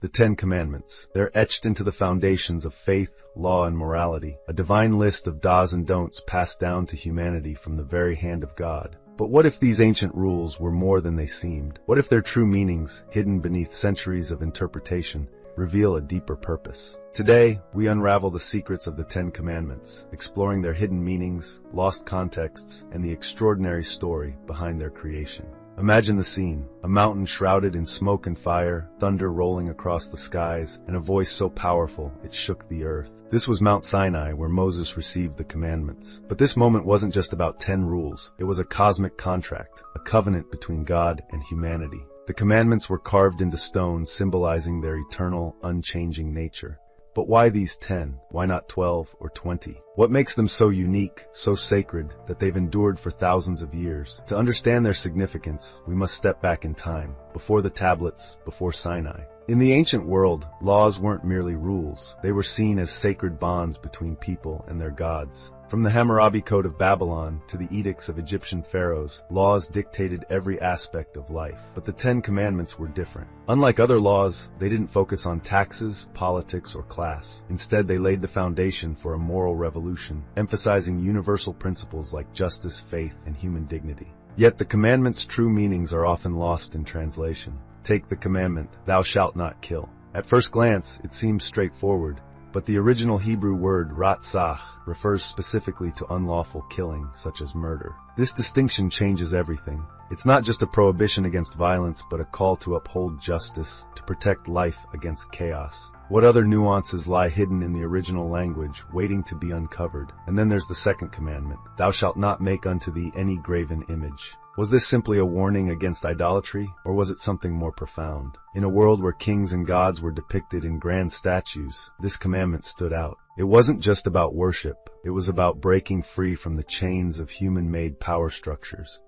The Ten Commandments. They're etched into the foundations of faith, law, and morality, a divine list of do's and don'ts passed down to humanity from the very hand of God. But what if these ancient rules were more than they seemed? What if their true meanings, hidden beneath centuries of interpretation, reveal a deeper purpose? Today, we unravel the secrets of the Ten Commandments, exploring their hidden meanings, lost contexts, and the extraordinary story behind their creation. Imagine the scene: a mountain shrouded in smoke and fire, thunder rolling across the skies, and a voice so powerful it shook the earth. This was Mount Sinai, where Moses received the commandments. But this moment wasn't just about 10 rules. It was a cosmic contract, a covenant between God and humanity. The commandments were carved into stone, symbolizing their eternal, unchanging nature. But why these 10? Why not 12 or 20? What makes them so unique, so sacred, that they've endured for thousands of years? To understand their significance, we must step back in time, before the tablets, before Sinai. In the ancient world, laws weren't merely rules. They were seen as sacred bonds between people and their gods. From the Hammurabi Code of Babylon to the edicts of Egyptian pharaohs, laws dictated every aspect of life. But the Ten Commandments were different. Unlike other laws, they didn't focus on taxes, politics, or class. Instead, they laid the foundation for a moral revolution, emphasizing universal principles like justice, faith, and human dignity. Yet the commandments' true meanings are often lost in translation. Take the commandment, "Thou shalt not kill." At first glance, it seems straightforward. But the original Hebrew word ratzach refers specifically to unlawful killing, such as murder. This distinction changes everything. It's not just a prohibition against violence, but a call to uphold justice, to protect life against chaos. What other nuances lie hidden in the original language, waiting to be uncovered? And then there's the second commandment: "Thou shalt not make unto thee any graven image." Was this simply a warning against idolatry, or was it something more profound? In a world where kings and gods were depicted in grand statues, this commandment stood out. It wasn't just about worship. It was about breaking free from the chains of human-made power structures.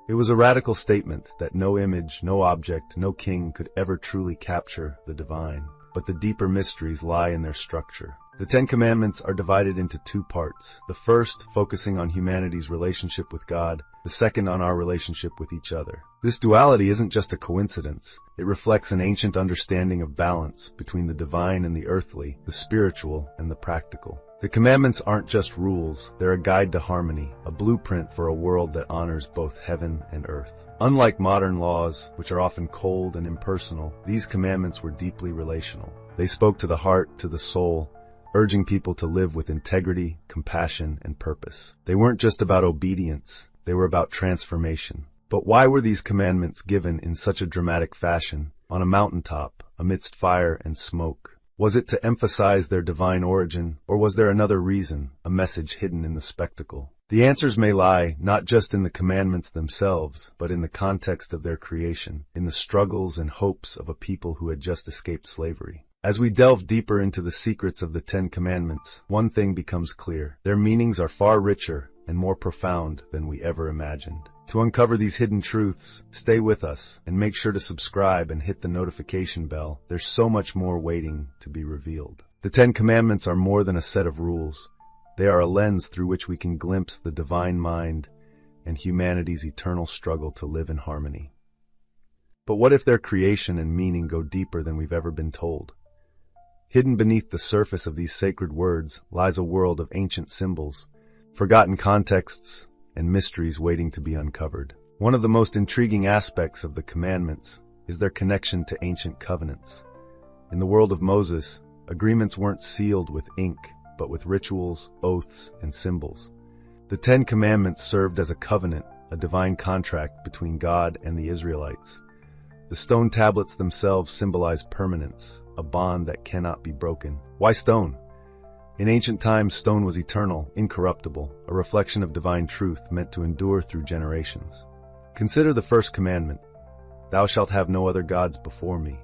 It was a radical statement that no image, no object, no king could ever truly capture the divine. But the deeper mysteries lie in their structure. The Ten Commandments are divided into 2 parts. The first, focusing on humanity's relationship with God, the second on our relationship with each other. This duality isn't just a coincidence. It reflects an ancient understanding of balance between the divine and the earthly, the spiritual and the practical. The commandments aren't just rules, they're a guide to harmony, a blueprint for a world that honors both heaven and earth. Unlike modern laws, which are often cold and impersonal, these commandments were deeply relational. They spoke to the heart, to the soul, urging people to live with integrity, compassion, and purpose. They weren't just about obedience, they were about transformation. But why were these commandments given in such a dramatic fashion, on a mountaintop, amidst fire and smoke? Was it to emphasize their divine origin, or was there another reason, a message hidden in the spectacle? The answers may lie not just in the commandments themselves, but in the context of their creation, in the struggles and hopes of a people who had just escaped slavery. As we delve deeper into the secrets of the Ten Commandments, one thing becomes clear: their meanings are far richer and more profound than we ever imagined. To uncover these hidden truths, stay with us and make sure to subscribe and hit the notification bell. There's so much more waiting to be revealed. The Ten Commandments are more than a set of rules. They are a lens through which we can glimpse the divine mind and humanity's eternal struggle to live in harmony. But what if their creation and meaning go deeper than we've ever been told? Hidden beneath the surface of these sacred words lies a world of ancient symbols, forgotten contexts, and mysteries waiting to be uncovered. One of the most intriguing aspects of the commandments is their connection to ancient covenants. In the world of Moses, agreements weren't sealed with ink, but with rituals, oaths, and symbols. The Ten Commandments served as a covenant, a divine contract between God and the Israelites. The stone tablets themselves symbolize permanence, a bond that cannot be broken. Why stone? In ancient times, stone was eternal, incorruptible, a reflection of divine truth meant to endure through generations. Consider the first commandment: "Thou shalt have no other gods before me."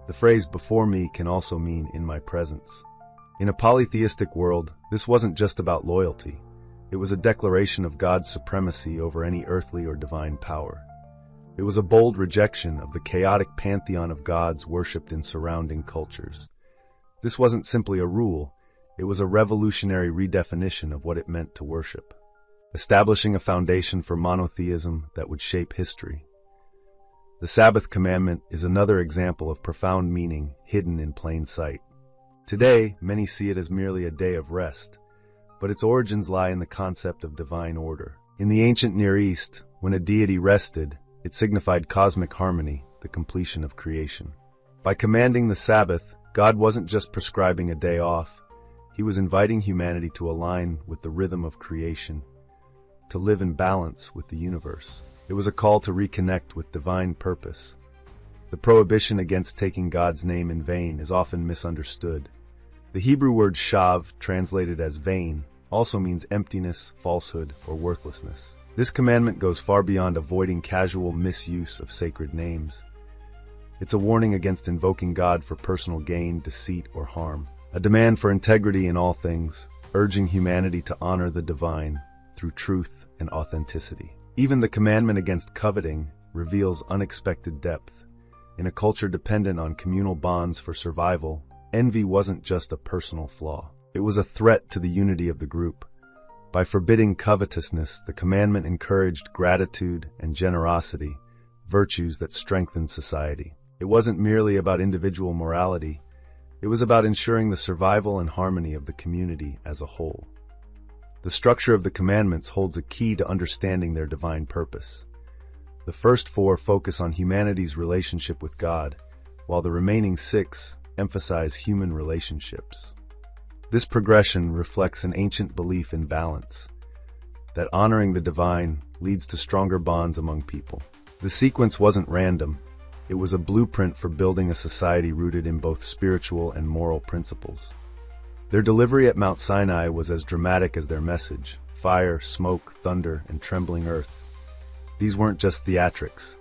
The phrase "before me" can also mean "in my presence." In a polytheistic world, this wasn't just about loyalty. It was a declaration of God's supremacy over any earthly or divine power. It was a bold rejection of the chaotic pantheon of gods worshipped in surrounding cultures. This wasn't simply a rule. It was a revolutionary redefinition of what it meant to worship, establishing a foundation for monotheism that would shape history. The Sabbath commandment is another example of profound meaning hidden in plain sight. Today, many see it as merely a day of rest, but its origins lie in the concept of divine order. In the ancient Near East, when a deity rested, it signified cosmic harmony, the completion of creation. By commanding the Sabbath, God wasn't just prescribing a day off, He was inviting humanity to align with the rhythm of creation, to live in balance with the universe. It was a call to reconnect with divine purpose. The prohibition against taking God's name in vain is often misunderstood. The Hebrew word shav, translated as vain, also means emptiness, falsehood, or worthlessness. This commandment goes far beyond avoiding casual misuse of sacred names. It's a warning against invoking God for personal gain, deceit, or harm. A demand for integrity in all things, urging humanity to honor the divine through truth and authenticity. Even the commandment against coveting reveals unexpected depth. In a culture dependent on communal bonds for survival, envy wasn't just a personal flaw. It was a threat to the unity of the group. By forbidding covetousness, the commandment encouraged gratitude and generosity, virtues that strengthened society. It wasn't merely about individual morality. It was about ensuring the survival and harmony of the community as a whole. The structure of the commandments holds a key to understanding their divine purpose. The first 4 focus on humanity's relationship with God, while the remaining 6 emphasize human relationships. This progression reflects an ancient belief in balance, that honoring the divine leads to stronger bonds among people. The sequence wasn't random. It was a blueprint for building a society rooted in both spiritual and moral principles. Their delivery at Mount Sinai was as dramatic as their message: fire, smoke, thunder, and trembling earth. These weren't just theatrics.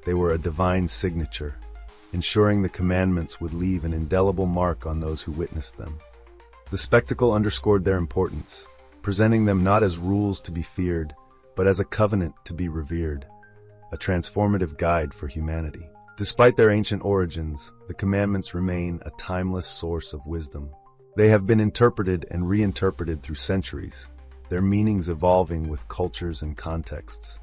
They were a divine signature, ensuring the commandments would leave an indelible mark on those who witnessed them. The spectacle underscored their importance, presenting them not as rules to be feared, but as a covenant to be revered, a transformative guide for humanity. Despite their ancient origins, the commandments remain a timeless source of wisdom. They have been interpreted and reinterpreted through centuries, their meanings evolving with cultures and contexts.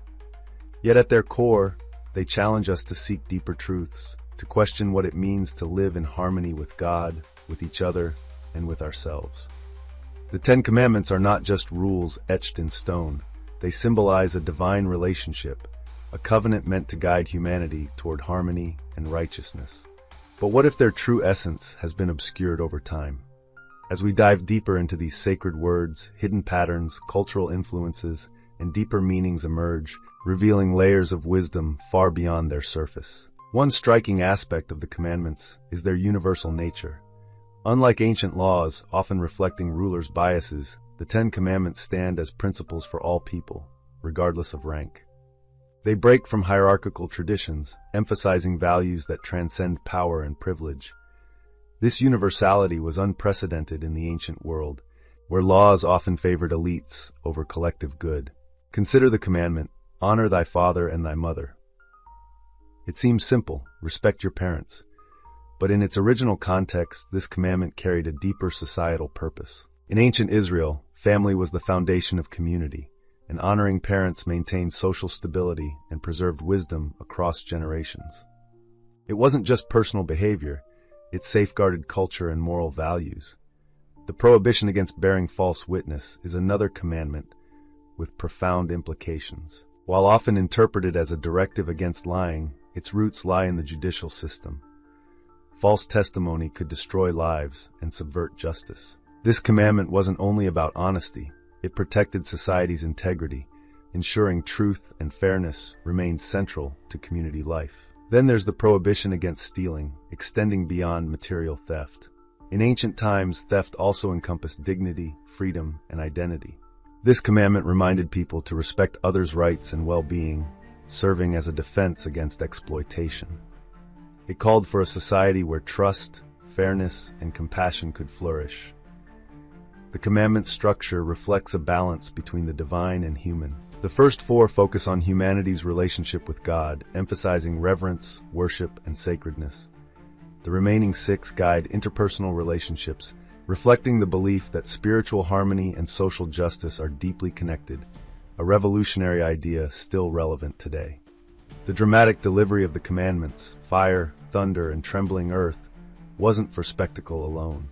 Yet at their core, they challenge us to seek deeper truths, to question what it means to live in harmony with God, with each other, and with ourselves. The 10 Commandments are not just rules etched in stone. They symbolize a divine relationship, a covenant meant to guide humanity toward harmony and righteousness. But what if their true essence has been obscured over time? As we dive deeper into these sacred words, hidden patterns, cultural influences, and deeper meanings emerge, revealing layers of wisdom far beyond their surface. One striking aspect of the commandments is their universal nature. Unlike ancient laws, often reflecting rulers' biases, the 10 Commandments stand as principles for all people, regardless of rank. They break from hierarchical traditions, emphasizing values that transcend power and privilege. This universality was unprecedented in the ancient world, where laws often favored elites over collective good. Consider the commandment, "Honor thy father and thy mother." It seems simple, respect your parents. But in its original context, this commandment carried a deeper societal purpose. In ancient Israel, family was the foundation of community, and honoring parents maintained social stability and preserved wisdom across generations. It wasn't just personal behavior, it safeguarded culture and moral values. The prohibition against bearing false witness is another commandment with profound implications. While often interpreted as a directive against lying, its roots lie in the judicial system. False testimony could destroy lives and subvert justice. This commandment wasn't only about honesty, it protected society's integrity, ensuring truth and fairness remained central to community life. Then there's the prohibition against stealing, extending beyond material theft. In ancient times, theft also encompassed dignity, freedom, and identity. This commandment reminded people to respect others' rights and well-being, serving as a defense against exploitation. It called for a society where trust, fairness, and compassion could flourish. The commandment structure reflects a balance between the divine and human. The first 4 focus on humanity's relationship with God, emphasizing reverence, worship, and sacredness. The remaining 6 guide interpersonal relationships, reflecting the belief that spiritual harmony and social justice are deeply connected, a revolutionary idea still relevant today. The dramatic delivery of the commandments, fire, thunder, and trembling earth, wasn't for spectacle alone.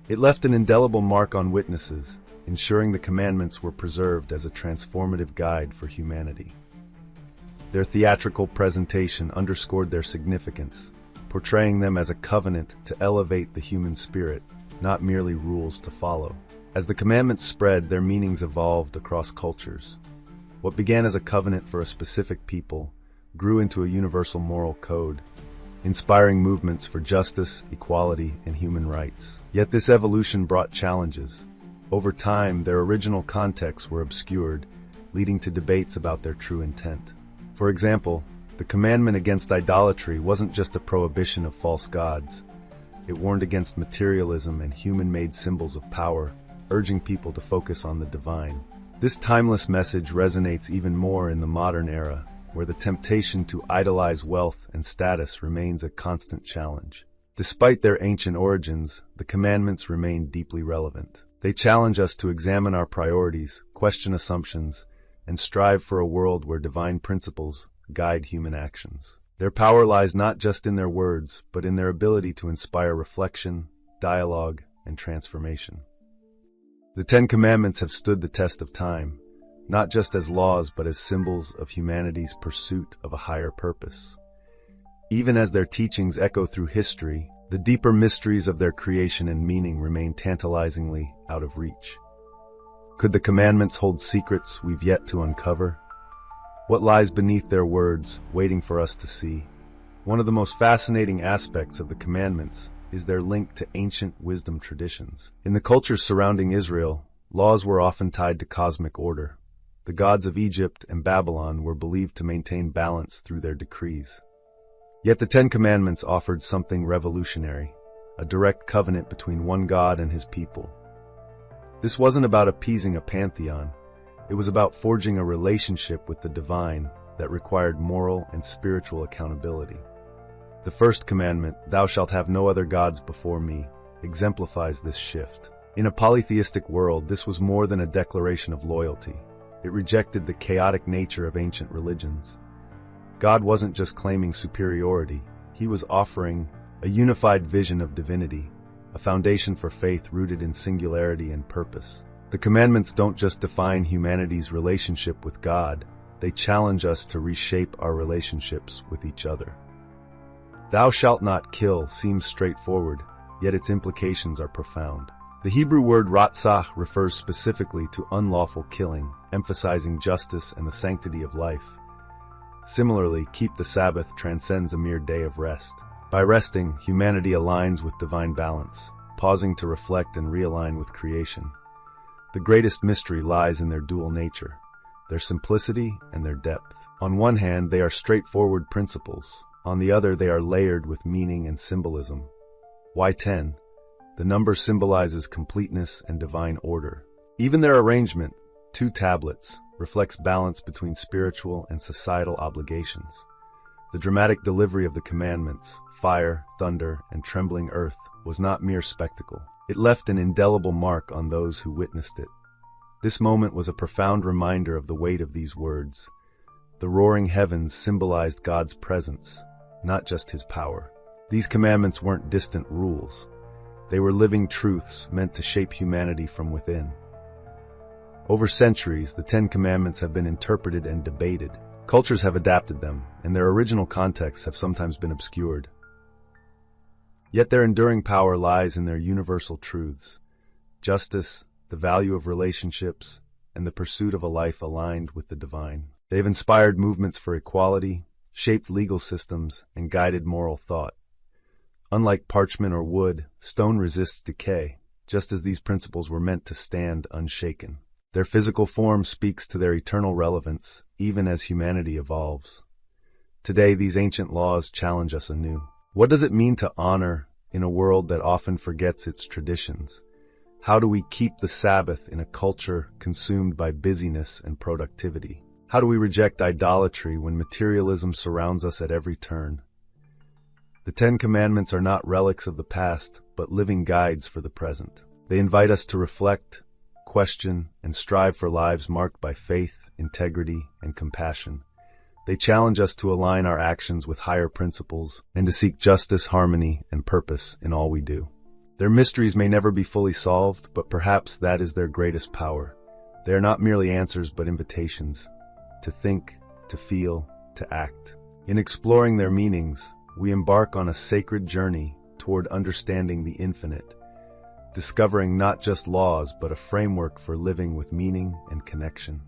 It left an indelible mark on witnesses, ensuring the commandments were preserved as a transformative guide for humanity. Their theatrical presentation underscored their significance, portraying them as a covenant to elevate the human spirit, not merely rules to follow. As the commandments spread, their meanings evolved across cultures. What began as a covenant for a specific people grew into a universal moral code, inspiring movements for justice, equality, and human rights. Yet this evolution brought challenges. Over time, their original contexts were obscured, leading to debates about their true intent. For example, the commandment against idolatry wasn't just a prohibition of false gods. It warned against materialism and human-made symbols of power, urging people to focus on the divine. This timeless message resonates even more in the modern era, where the temptation to idolize wealth and status remains a constant challenge. Despite their ancient origins, the commandments remain deeply relevant. They challenge us to examine our priorities, question assumptions, and strive for a world where divine principles guide human actions. Their power lies not just in their words, but in their ability to inspire reflection, dialogue, and transformation. The Ten Commandments have stood the test of time, not just as laws but as symbols of humanity's pursuit of a higher purpose. Even as their teachings echo through history, the deeper mysteries of their creation and meaning remain tantalizingly out of reach. Could the commandments hold secrets we've yet to uncover? What lies beneath their words, waiting for us to see? One of the most fascinating aspects of the commandments is their link to ancient wisdom traditions. In the cultures surrounding Israel, laws were often tied to cosmic order. The gods of Egypt and Babylon were believed to maintain balance through their decrees. Yet the Ten Commandments offered something revolutionary, a direct covenant between one God and his people. This wasn't about appeasing a pantheon. It was about forging a relationship with the divine that required moral and spiritual accountability. The first commandment, "Thou shalt have no other gods before me," exemplifies this shift. In a polytheistic world, this was more than a declaration of loyalty. It rejected the chaotic nature of ancient religions. God wasn't just claiming superiority, he was offering a unified vision of divinity, a foundation for faith rooted in singularity and purpose. The commandments don't just define humanity's relationship with God, they challenge us to reshape our relationships with each other. "Thou shalt not kill" seems straightforward, yet its implications are profound. The Hebrew word ratzah refers specifically to unlawful killing, emphasizing justice and the sanctity of life. Similarly, keep the Sabbath transcends a mere day of rest. By resting, humanity aligns with divine balance, pausing to reflect and realign with creation. The greatest mystery lies in their dual nature, their simplicity and their depth. On one hand, they are straightforward principles. On the other, they are layered with meaning and symbolism. Why 10? The number symbolizes completeness and divine order. Even their arrangement, 2 tablets, reflects balance between spiritual and societal obligations. The dramatic delivery of the commandments, fire, thunder, and trembling earth, was not mere spectacle. It left an indelible mark on those who witnessed it. This moment was a profound reminder of the weight of these words. The roaring heavens symbolized God's presence, not just his power. These commandments weren't distant rules. They were living truths meant to shape humanity from within. Over centuries, the Ten Commandments have been interpreted and debated. Cultures have adapted them, and their original contexts have sometimes been obscured. Yet their enduring power lies in their universal truths: justice, the value of relationships, and the pursuit of a life aligned with the divine. They've inspired movements for equality, shaped legal systems, and guided moral thought. Unlike parchment or wood, stone resists decay, just as these principles were meant to stand unshaken. Their physical form speaks to their eternal relevance, even as humanity evolves. Today, these ancient laws challenge us anew. What does it mean to honor in a world that often forgets its traditions? How do we keep the Sabbath in a culture consumed by busyness and productivity? How do we reject idolatry when materialism surrounds us at every turn? The Ten Commandments are not relics of the past, but living guides for the present. They invite us to reflect, question, and strive for lives marked by faith, integrity, and compassion. They challenge us to align our actions with higher principles and to seek justice, harmony, and purpose in all we do. Their mysteries may never be fully solved, but perhaps that is their greatest power. They are not merely answers but invitations to think, to feel, to act. In exploring their meanings, we embark on a sacred journey toward understanding the infinite, discovering not just laws but a framework for living with meaning and connection.